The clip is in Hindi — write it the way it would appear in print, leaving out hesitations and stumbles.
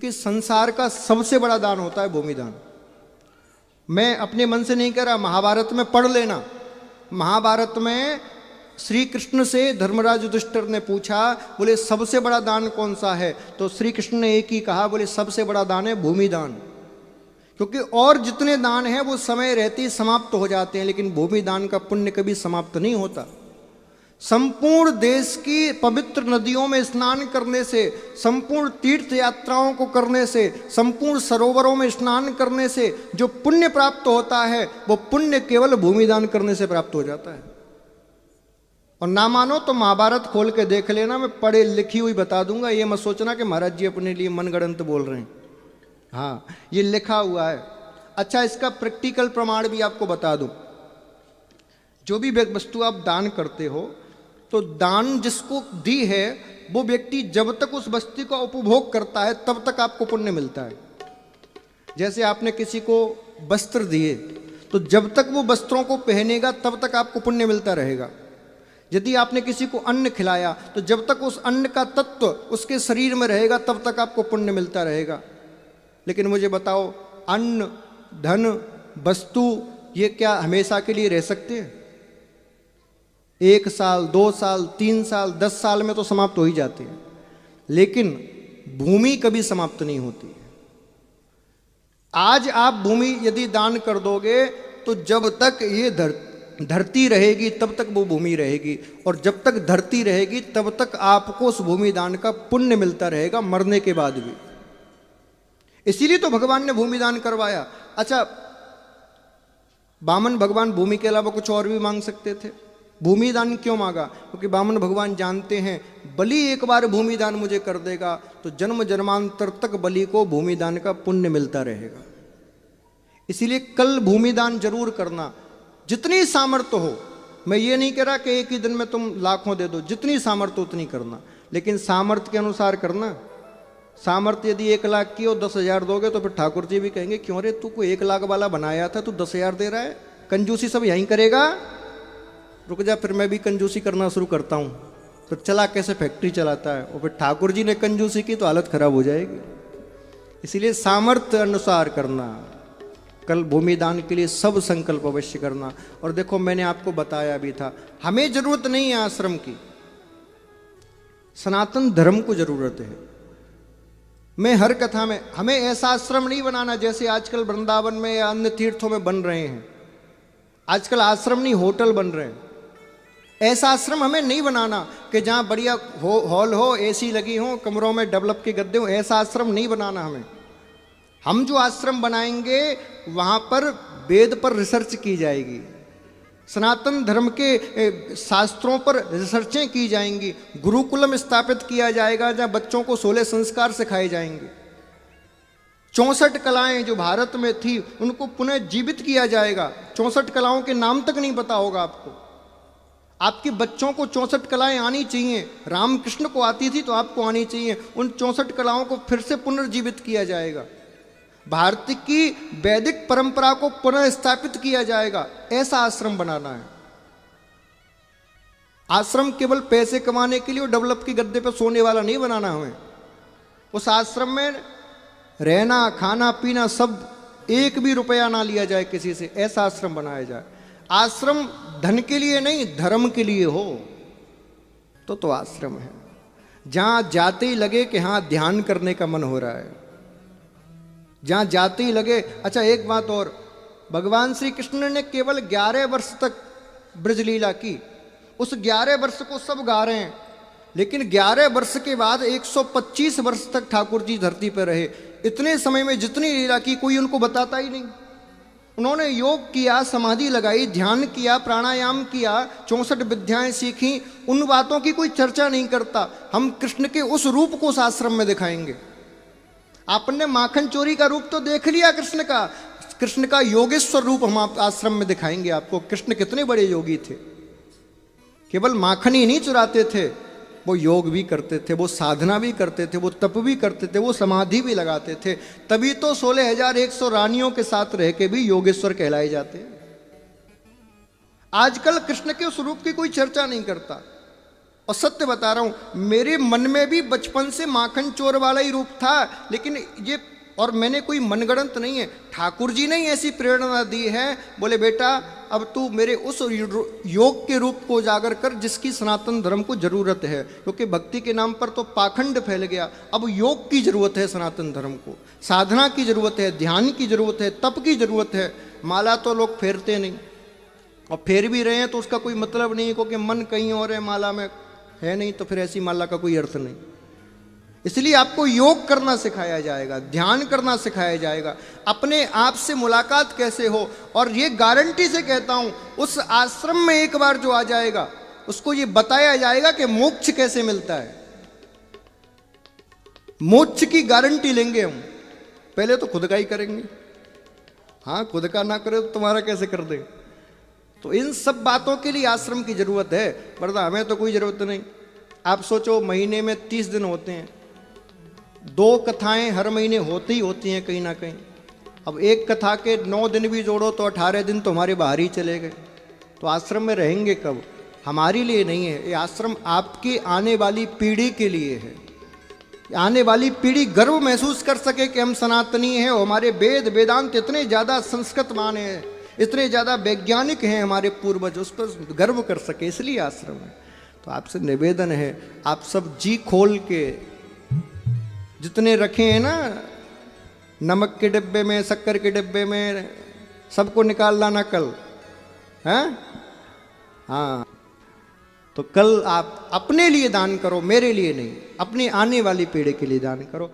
क्योंकि संसार का सबसे बड़ा दान होता है भूमिदान। मैं अपने मन से नहीं कह रहा, महाभारत में पढ़ लेना। महाभारत में श्री कृष्ण से धर्मराज युधिष्ठिर ने पूछा, बोले सबसे बड़ा दान कौन सा है? तो श्री कृष्ण ने एक ही कहा, बोले सबसे बड़ा दान है भूमिदान। क्योंकि और जितने दान हैं वो समय रहते ही समाप्त हो जाते हैं, लेकिन भूमिदान का पुण्य कभी समाप्त नहीं होता। संपूर्ण देश की पवित्र नदियों में स्नान करने से, संपूर्ण तीर्थ यात्राओं को करने से, संपूर्ण सरोवरों में स्नान करने से जो पुण्य प्राप्त होता है वो पुण्य केवल भूमिदान करने से प्राप्त हो जाता है। और ना मानो तो महाभारत खोल के देख लेना, मैं पढ़े लिखी हुई बता दूंगा। ये मत सोचना कि महाराज जी अपने लिए मनगढ़ंत बोल रहे हैं। हाँ, ये लिखा हुआ है। अच्छा, इसका प्रैक्टिकल प्रमाण भी आपको बता दूं। जो भी वस्तु आप दान करते हो तो दान जिसको दी है वो व्यक्ति जब तक उस वस्तु का उपभोग करता है तब तक आपको पुण्य मिलता है। जैसे आपने किसी को वस्त्र दिए तो जब तक वो वस्त्रों को पहनेगा तब तक आपको पुण्य मिलता रहेगा। यदि आपने किसी को अन्न खिलाया तो जब तक उस अन्न का तत्व उसके शरीर में रहेगा तब तक आपको पुण्य मिलता रहेगा। लेकिन मुझे बताओ, अन्न, धन, वस्तु ये क्या हमेशा के लिए रह सकते हैं? 1 साल, 2 साल, 3 साल, 10 साल में तो समाप्त हो ही जाते हैं, लेकिन भूमि कभी समाप्त नहीं होती है। आज आप भूमि यदि दान कर दोगे तो जब तक ये धरती रहेगी तब तक वो भूमि रहेगी, और जब तक धरती रहेगी तब तक आपको उस भूमि दान का पुण्य मिलता रहेगा, मरने के बाद भी। इसीलिए तो भगवान ने भूमि दान करवाया। अच्छा, वामन भगवान भूमि के अलावा कुछ और भी मांग सकते थे, भूमि दान क्यों मांगा? क्योंकि वामन भगवान जानते हैं बलि एक बार भूमि दान मुझे कर देगा तो जन्म जन्मांतर तक बलि को भूमि दान का पुण्य मिलता रहेगा। इसीलिए कल भूमि दान जरूर करना, जितनी सामर्थ्य हो। मैं ये नहीं कह रहा कि एक ही दिन में तुम लाखों दे दो, जितनी सामर्थ्य उतनी करना, लेकिन सामर्थ्य के अनुसार करना। सामर्थ्य यदि 1 लाख की हो 10,000 दोगे तो फिर ठाकुर जी भी कहेंगे क्यों रे, तू को 1 लाख वाला बनाया था, तू 10,000 दे रहा है, कंजूसी सब यहीं करेगा। रुक जा, फिर मैं भी कंजूसी करना शुरू करता हूँ। तो चला कैसे फैक्ट्री चलाता है, और फिर ठाकुर जी ने कंजूसी की तो हालत खराब हो जाएगी। इसीलिए सामर्थ्य अनुसार करना। कल भूमि दान के लिए सब संकल्प अवश्य करना। और देखो, मैंने आपको बताया भी था, हमें जरूरत नहीं है आश्रम की, सनातन धर्म को जरूरत है। मैं हर कथा में, हमें ऐसा आश्रम नहीं बनाना जैसे आजकल वृंदावन में या अन्य तीर्थों में बन रहे हैं। आजकल आश्रम नहीं, होटल बन रहे हैं। ऐसा आश्रम हमें नहीं बनाना कि जहाँ बढ़िया हॉल हो, एसी लगी हो, कमरों में डेवलप के गद्दे हो। ऐसा आश्रम नहीं बनाना हमें। हम जो आश्रम बनाएंगे वहाँ पर वेद पर रिसर्च की जाएगी, सनातन धर्म के शास्त्रों पर रिसर्चें की जाएंगी, गुरुकुलम स्थापित किया जाएगा जहाँ बच्चों को 16 संस्कार सिखाए जाएंगे। 64 कलाएं जो भारत में थी उनको पुनः जीवित किया जाएगा। 64 कलाओं के नाम तक नहीं पता होगा आपको। आपके बच्चों को 64 कलाएं आनी चाहिए। रामकृष्ण को आती थी तो आपको आनी चाहिए। उन 64 कलाओं को फिर से पुनर्जीवित किया जाएगा। भारत की वैदिक परंपरा को पुनः स्थापित किया जाएगा। ऐसा आश्रम बनाना है। आश्रम केवल पैसे कमाने के लिए और डेवलप के गद्दे पर सोने वाला नहीं बनाना हमें। उस आश्रम में रहना, खाना, पीना सब, 1 भी रुपया ना लिया जाए किसी से। ऐसा आश्रम बनाया जाए। आश्रम धन के लिए नहीं, धर्म के लिए हो तो आश्रम है। जहां जाते ही लगे कि हाँ ध्यान करने का मन हो रहा है, जहां जाते ही लगे। अच्छा, एक बात और, भगवान श्री कृष्ण ने केवल 11 वर्ष तक ब्रजलीला की। उस 11 वर्ष को सब गा रहे हैं, लेकिन 11 वर्ष के बाद 125 वर्ष तक ठाकुर जी धरती पर रहे। इतने समय में जितनी लीला की कोई उनको बताता ही नहीं। उन्होंने योग किया, समाधि लगाई, ध्यान किया, प्राणायाम किया, 64 विद्याएं सीखी। उन बातों की कोई चर्चा नहीं करता। हम कृष्ण के उस रूप को उस आश्रम में दिखाएंगे। आपने माखन चोरी का रूप तो देख लिया कृष्ण का। कृष्ण का योगेश्वर रूप हम आश्रम में दिखाएंगे आपको। कृष्ण कितने बड़े योगी थे। केवल माखन ही नहीं चुराते थे, वो योग भी करते थे, वो साधना भी करते थे, वो तप भी करते थे, वो समाधि भी लगाते थे। तभी तो 16,100 रानियों के साथ रह के भी योगेश्वर कहलाए जाते हैं। आजकल कृष्ण के उस रूप की कोई चर्चा नहीं करता। और सत्य बता रहा हूं, मेरे मन में भी बचपन से माखन चोर वाला ही रूप था, लेकिन ये, और मैंने कोई मनगढ़ंत नहीं है, ठाकुर जी ने ही ऐसी प्रेरणा दी है। बोले बेटा अब तू मेरे उस योग के रूप को उजागर कर जिसकी सनातन धर्म को जरूरत है, क्योंकि भक्ति के नाम पर तो पाखंड फैल गया। अब योग की जरूरत है सनातन धर्म को, साधना की जरूरत है, ध्यान की जरूरत है, तप की जरूरत है। माला तो लोग फेरते नहीं, और फेर भी रहे हैं तो उसका कोई मतलब नहीं, क्योंकि मन कहीं और है, माला में है नहीं, तो फिर ऐसी माला का कोई अर्थ नहीं। इसलिए आपको योग करना सिखाया जाएगा, ध्यान करना सिखाया जाएगा, अपने आप से मुलाकात कैसे हो। और ये गारंटी से कहता हूं, उस आश्रम में एक बार जो आ जाएगा उसको ये बताया जाएगा कि मोक्ष कैसे मिलता है। मोक्ष की गारंटी लेंगे हम, पहले तो खुद का ही करेंगे। हाँ, खुद का ना करे तो तुम्हारा कैसे कर दे। तो इन सब बातों के लिए आश्रम की जरूरत है, वरना हमें तो कोई जरूरत नहीं। आप सोचो, महीने में 30 दिन होते हैं, 2 कथाएं हर महीने होती ही होती हैं कहीं ना कहीं। अब एक कथा के 9 दिन भी जोड़ो तो 18 दिन तो हमारे बाहर ही चले गए। तो आश्रम में रहेंगे कब? हमारे लिए नहीं है ये आश्रम, आपकी आने वाली पीढ़ी के लिए है। आने वाली पीढ़ी गर्व महसूस कर सके कि हम सनातनी हैं, और हमारे वेद वेदांत इतने ज़्यादा संस्कृत माने हैं, इतने ज़्यादा वैज्ञानिक हैं हमारे पूर्वज, उस पर गर्व कर सके, इसलिए आश्रम है। तो आपसे निवेदन है, आप सब जी खोल के जितने रखे हैं ना, नमक के डिब्बे में, शक्कर के डिब्बे में, सबको निकाल लाना कल, हैं? हाँ, तो कल आप अपने लिए दान करो, मेरे लिए नहीं, अपनी आने वाली पीढ़ी के लिए दान करो।